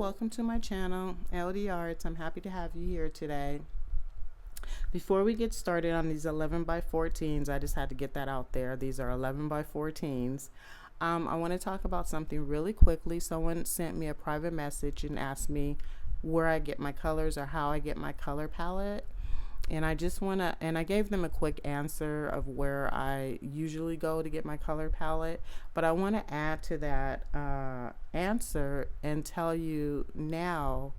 welcome to my channel, LD Arts. I'm happy to have you here today. Before we get started on these 11 by 14s, I just had to get that out there. These are 11 by 14s. I want to talk about something really quickly. Someone sent me a private message and asked me where I get my colors or how I get my color palette. And I just want to, and I gave them a quick answer of where I usually go to get my color palette. But I want to add to that answer and tell you now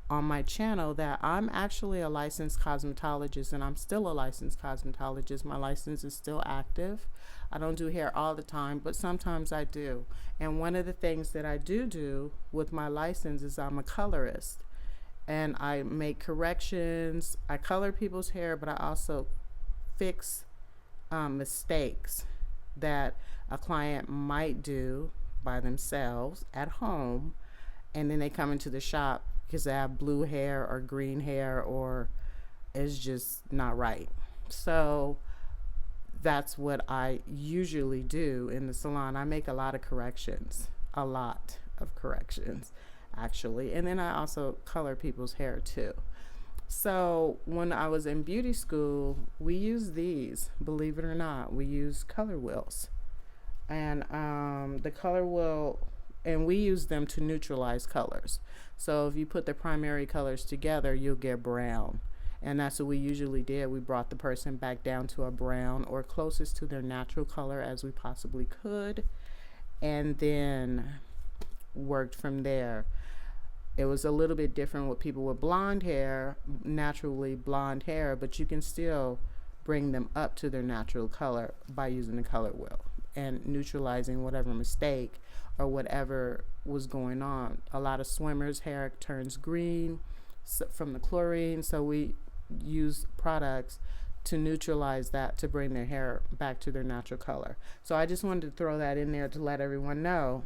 on my channel that I'm actually a licensed cosmetologist, and I'm still a licensed cosmetologist. My license is still active. I don't do hair all the time, but sometimes I do. And one of the things that I do with my license is I'm a colorist. And I make corrections, I color people's hair, but I also fix mistakes that a client might do by themselves at home, and then they come into the shop because they have blue hair or green hair or it's just not right. So that's what I usually do in the salon. I make a lot of corrections, actually, and then I also color people's hair too. So when I was in beauty school, we used these, believe it or not. We used color wheels, and the color wheel, and we use them to neutralize colors. So if you put the primary colors together, you'll get brown, and that's what we usually did. We brought the person back down to a brown or closest to their natural color as we possibly could, and then worked from there. It was a little bit different with people with blonde hair, naturally blonde hair, but you can still bring them up to their natural color by using the color wheel and neutralizing whatever mistake or whatever was going on. A lot of swimmers' hair turns green from the chlorine, so we use products to neutralize that, to bring their hair back to their natural color. So I just wanted to throw that in there to let everyone know,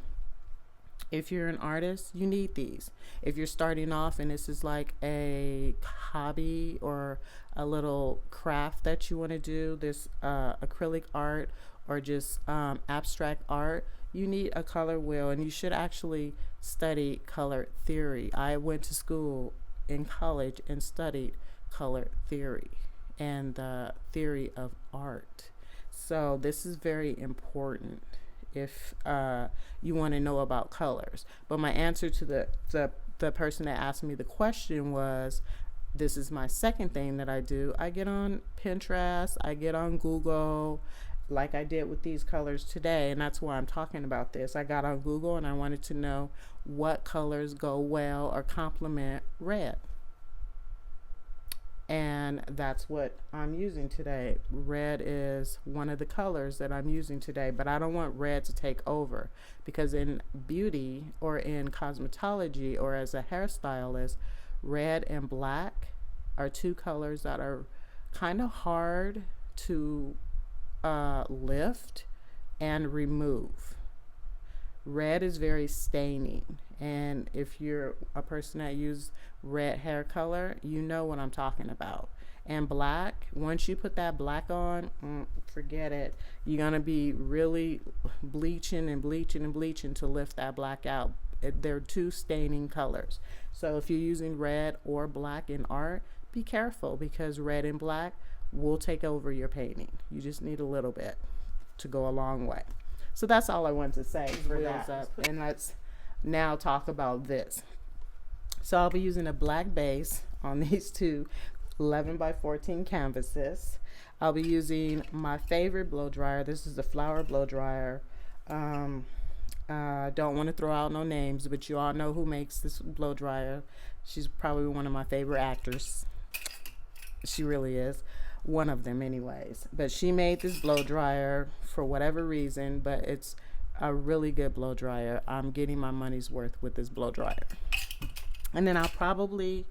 if you're an artist, you need these. If you're starting off and this is like a hobby or a little craft that you want to do, this acrylic art or just abstract art, you need a color wheel, and you should actually study color theory. I went to school in college and studied color theory and the theory of art. So this is very important if you want to know about colors. But my answer to the person that asked me the question was, this is my second thing that I do. I get on Pinterest, I get on Google, like I did with these colors today, and that's why I'm talking about this. I got on Google and I wanted to know what colors go well or complement red. And that's what I'm using today. Red is one of the colors that I'm using today, but I don't want red to take over, because in beauty or in cosmetology or as a hairstylist, red and black are two colors that are kind of hard to lift and remove. Red is very staining, and if you're a person that uses red hair color, you know what I'm talking about. And black, once you put that black on, forget it. You're gonna be really bleaching to lift that black out. They're two staining colors. So if you're using red or black in art, be careful, because red and black will take over your painting. You just need a little bit to go a long way. So that's all I want to say for that. And let's now talk about this. So I'll be using a black base on these two 11 by 14 canvases. I'll be using my favorite blow dryer. This is the Flower blow dryer. Don't want to throw out no names, but you all know who makes this blow dryer. She's probably one of my favorite actors. She really is. One of them anyways. But she made this blow dryer for whatever reason, but it's a really good blow dryer. I'm getting my money's worth with this blow dryer. And then I'll probably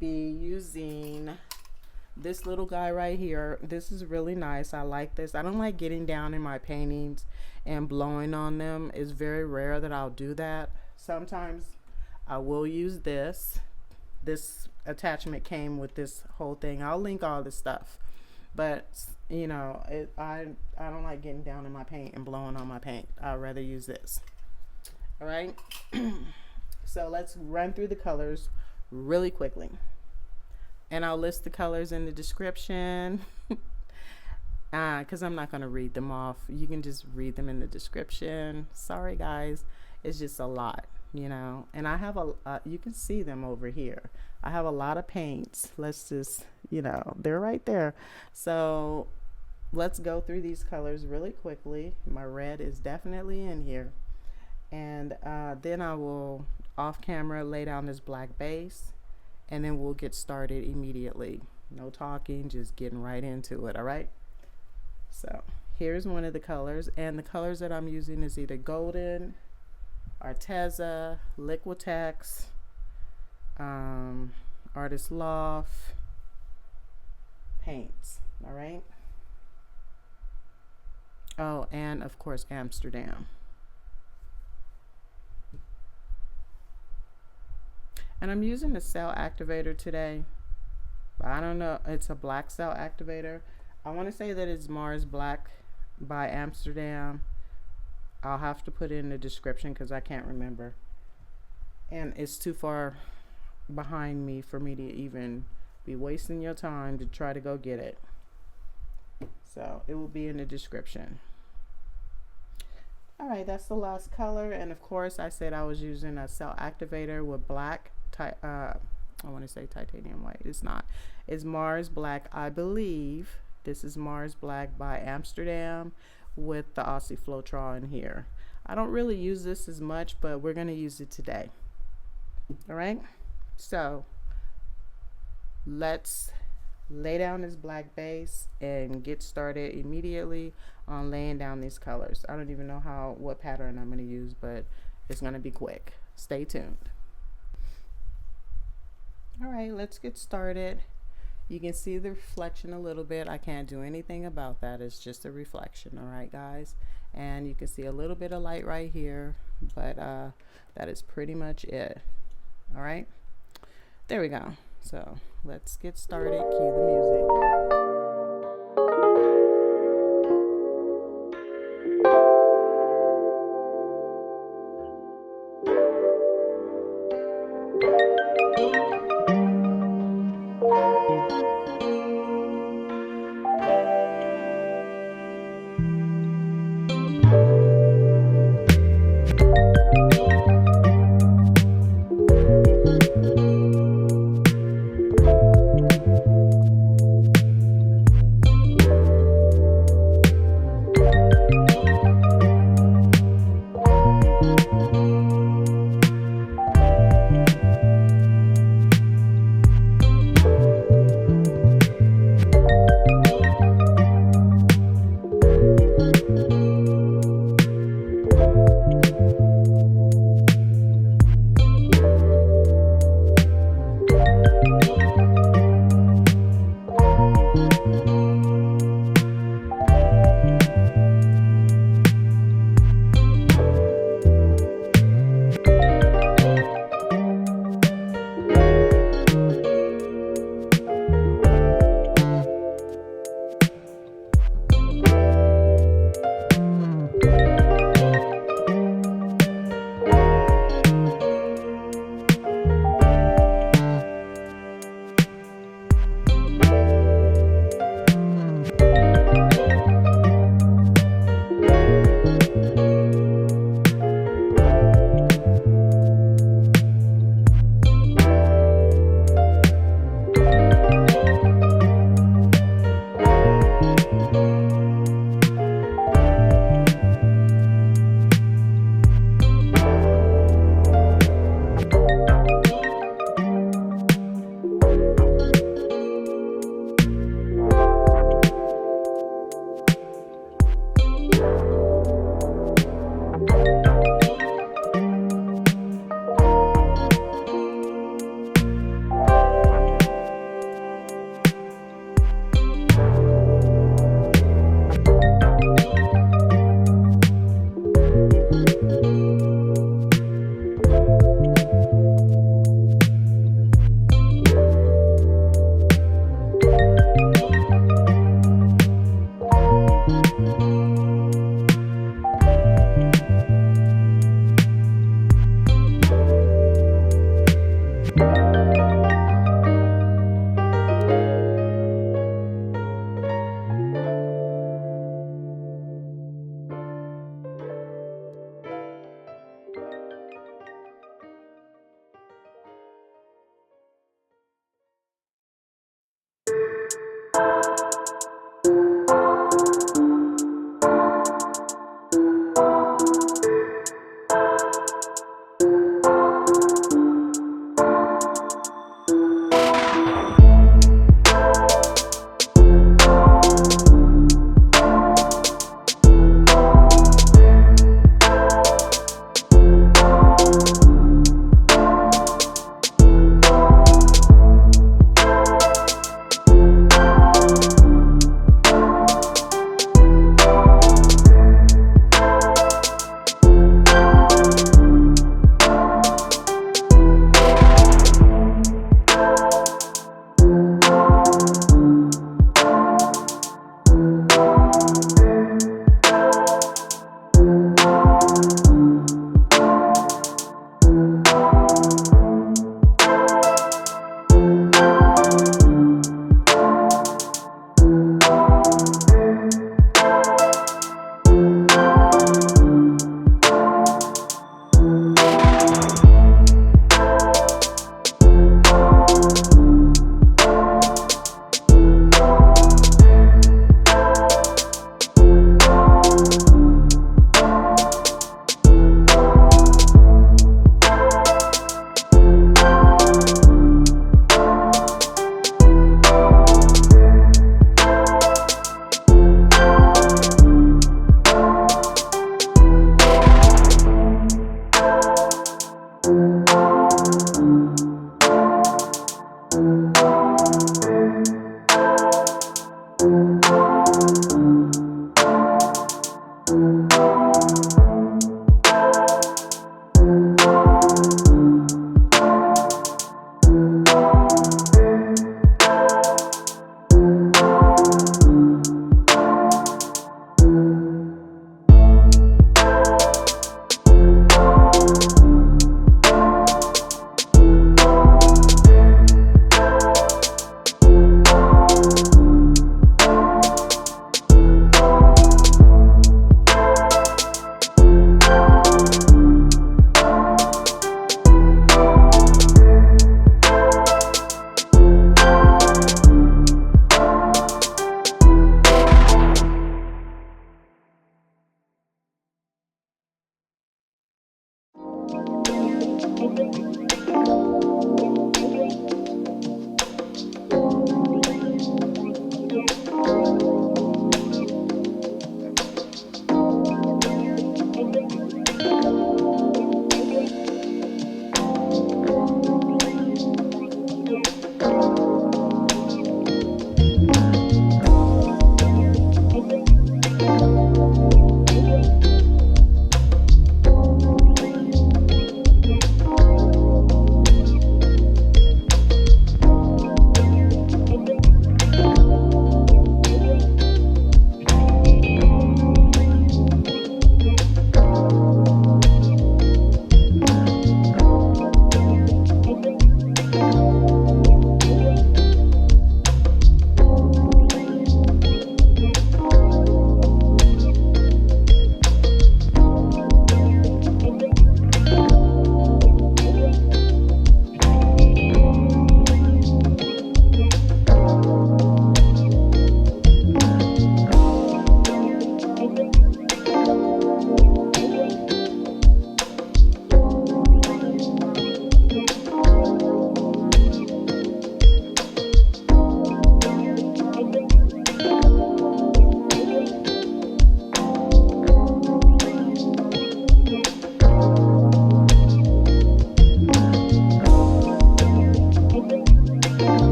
be using this little guy right here. This is really nice. I like this. I don't like getting down in my paintings and blowing on them. It's very rare that I'll do that. Sometimes I will use this. This attachment came with this whole thing. I'll link all this stuff. But you know, I don't like getting down in my paint and blowing on my paint. I'd rather use this. All right. So let's run through the colors really quickly. And I'll list the colors in the description because I'm not going to read them off. You can just read them in the description. Sorry, guys. It's just a lot, you know. And I have you can see them over here. I have a lot of paints. Let's just, you know, they're right there. So let's go through these colors really quickly. My red is definitely in here. And then I will, off camera, lay down this black base. And then we'll get started immediately. No talking, just getting right into it, all right? So here's one of the colors, and the colors that I'm using is either Golden, Arteza, Liquitex, Artist Loft, Paynes, all right? Oh, and of course, Amsterdam. And I'm using the cell activator today. I don't know, it's a black cell activator. I want to say that it's Mars Black by Amsterdam. I'll have to put it in the description because I can't remember. And it's too far behind me for me to even be wasting your time to try to go get it. So it will be in the description. All right, that's the last color. And of course, I said I was using a cell activator with black. I want to say titanium white. It's not. It's Mars Black, I believe. This is Mars Black by Amsterdam with the Aussie Floetrol in here. I don't really use this as much, but we're going to use it today. All right. So let's lay down this black base and get started immediately on laying down these colors. I don't even know what pattern I'm going to use, but it's going to be quick. Stay tuned. All right, let's get started. You can see the reflection a little bit. I can't do anything about that. It's just a reflection, all right, guys? And you can see a little bit of light right here, but that is pretty much it. All right, there we go. So let's get started. Cue the music.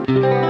Thank you.